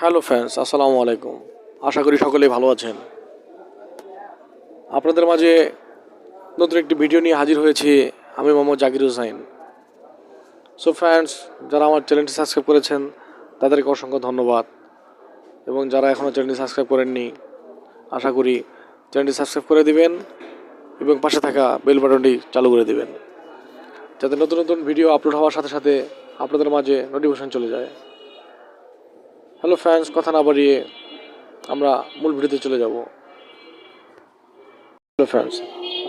Hello friends, আসসালামু আলাইকুম। আশা করি সকলেই ভালো আছেন। আপনাদের মাঝে নতুন একটি ভিডিও নিয়ে হাজির হয়েছি। আমি মোহাম্মদ জাকির হুসাইন। সো ফ্রেন্ডস, যারা আমার চ্যানেলটি সাবস্ক্রাইব করেছেন তাদেরকে অসংখ্য ধন্যবাদ, এবং যারা এখনও চ্যানেলটি সাবস্ক্রাইব করেননি আশা করি চ্যানেলটি সাবস্ক্রাইব করে দিবেন এবং পাশে থাকা বেল বাটনটি চালু করে দিবেন, যাতে নতুন নতুন ভিডিও আপলোড হওয়ার সাথে সাথে আপনাদের মাঝে নোটিফিকেশন চলে যায়। হ্যালো ফ্রেন্ডস, কথা না বাড়িয়ে আমরা মূল ভিডিওতে চলে যাব। হ্যালো ফ্রেন্ডস,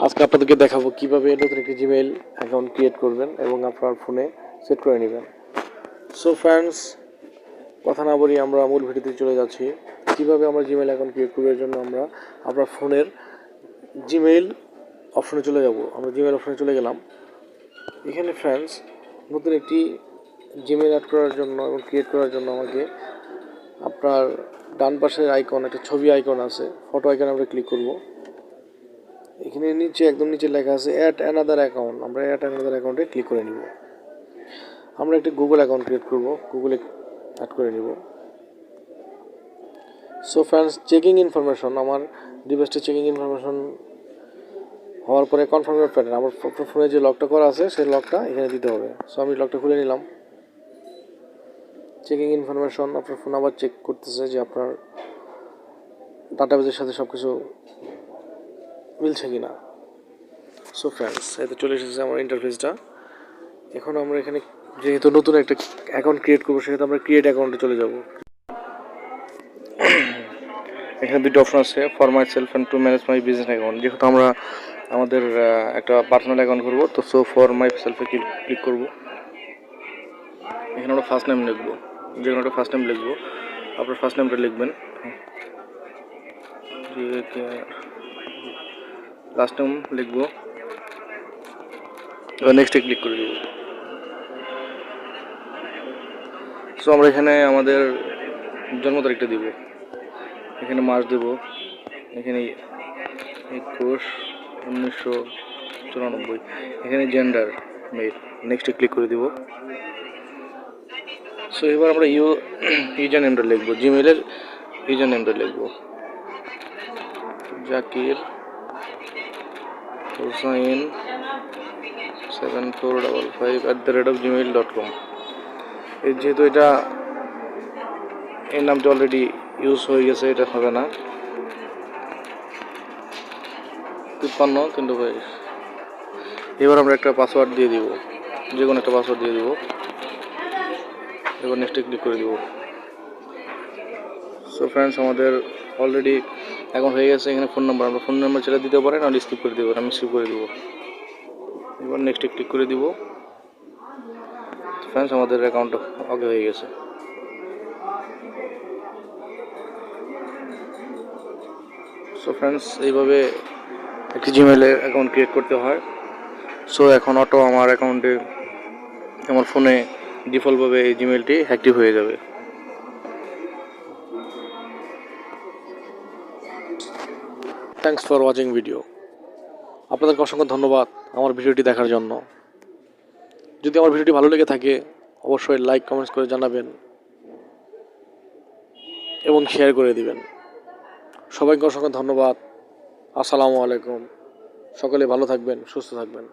আজকে আপনাদেরকে দেখাবো কীভাবে নতুন একটি জিমেইল অ্যাকাউন্ট ক্রিয়েট করবেন এবং আপনার ফোনে সেট করে নেবেন। সো ফ্রেন্ডস, কথা না বলি আমরা মূল ভিডিওতে চলে যাচ্ছি। কীভাবে আমরা জিমেইল অ্যাকাউন্ট ক্রিয়েট করার জন্য আমরা আপনার ফোনের জিমেইল অপশনে চলে যাব। আমরা জিমেইল অপশনে চলে গেলাম। এখানে ফ্রেন্ডস, নতুন একটি জিমেইল অ্যাড করার জন্য এবং ক্রিয়েট করার জন্য আমাকে আপনার ডান পাশের আইকন, একটা ছবি আইকন আছে, ফটো আইকন আমরা ক্লিক করব। এখানে নিচে একদম নিচে লেখা আছে অ্যাড অ্যানাদার অ্যাকাউন্ট। আমরা অ্যাড অ্যানাদার অ্যাকাউন্টে ক্লিক করে নিব। আমরা একটি গুগল অ্যাকাউন্ট ক্রিয়েট করব, গুগলে অ্যাড করে নিব। সো ফ্রেন্ডস, চেকিং ইনফরমেশন, আমার ডিভাইসটি চেকিং ইনফরমেশন হওয়ার পরে কনফার্মের প্যাটার্ন, আমার ফোনে যে লকটা করা আছে সেই লকটা এখানে দিতে হবে। সো আমি লকটা খুলে নিলাম। চেকিং ইনফরমেশন, আপনার ফোন আবার চেক করতেছে যে আপনার ডাটাবেজের সাথে সব কিছু মিলছে কিনা। সো ফ্রেন্ডস, এতে চলে এসেছে আমার ইন্টারফেসটা। এখন আমরা এখানে যেহেতু নতুন একটা অ্যাকাউন্ট ক্রিয়েট করবো, সেহেতু আমরা ক্রিয়েট অ্যাকাউন্টে চলে যাব। এখানে দুটো অপশন আছে, for my self and to manage my business account. যেহেতু আমরা আমাদের একটা পার্সোনাল অ্যাকাউন্ট করবো, তো সো ফর মাই সেলফে ক্লিক করবো। এখানে আমরা ফার্স্ট নেম লিখবো, যে কোনো একটা ফার্স্ট নেম লিখবো। আপনার ফার্স্ট নেমটা লিখবেন, লাস্ট নেম লিখবো, এবার নেক্সটে ক্লিক করে দেবো। সো আমরা এখানে আমাদের জন্ম তারিখটা দিব, এখানে মাস দেব, এখানে 21/1994, এখানে জেন্ডার মেল, নেক্সটে ক্লিক করে দিব। সো এবার আমরা ইউজার নেমটা লিখবো, জিমেইলের ইউজার নেমটা লিখবো, জাকির হুসাইন 7455@gmail.com। যেহেতু এটা এই নামটা অলরেডি ইউজ হয়ে গেছে, এটা হবে না। 53 এবার আমরা একটা পাসওয়ার্ড দিয়ে দিব, যে কোনো একটা পাসওয়ার্ড দিয়ে দিব। এবার নেক্সটে ক্লিক করে দিব। সো ফ্রেন্ডস, আমাদের অলরেডি এখন হয়ে গেছে। এখানে ফোন নাম্বার, আমরা ফোন নাম্বার ছেড়ে দিতে পারেন, নাহলে স্কিপ করে দেবো, আমি স্কিপ করে দেবো। এবার নেক্সটে ক্লিক করে দিব। ফ্রেন্ডস, আমাদের অ্যাকাউন্টটা ওকে হয়ে গেছে। সো ফ্রেন্ডস, এইভাবে একটি জিমেইলের অ্যাকাউন্ট ক্রিয়েট করতে হয়। সো এখন অটো আমার অ্যাকাউন্টে, আমার ফোনে ডিফল্টভাবে এই জিমেইলটি অ্যাক্টিভ হয়ে যাবে। Thanks for watching video. আপনাদেরকে অসংখ্য ধন্যবাদ আমার ভিডিওটি দেখার জন্য। যদি আমার ভিডিওটি ভালো লেগে থাকে অবশ্যই লাইক কমেন্টস করে জানাবেন এবং শেয়ার করে দিবেন। সবাইকে অসংখ্য ধন্যবাদ। আসসালামু আলাইকুম। সকলে ভালো থাকবেন, সুস্থ থাকবেন।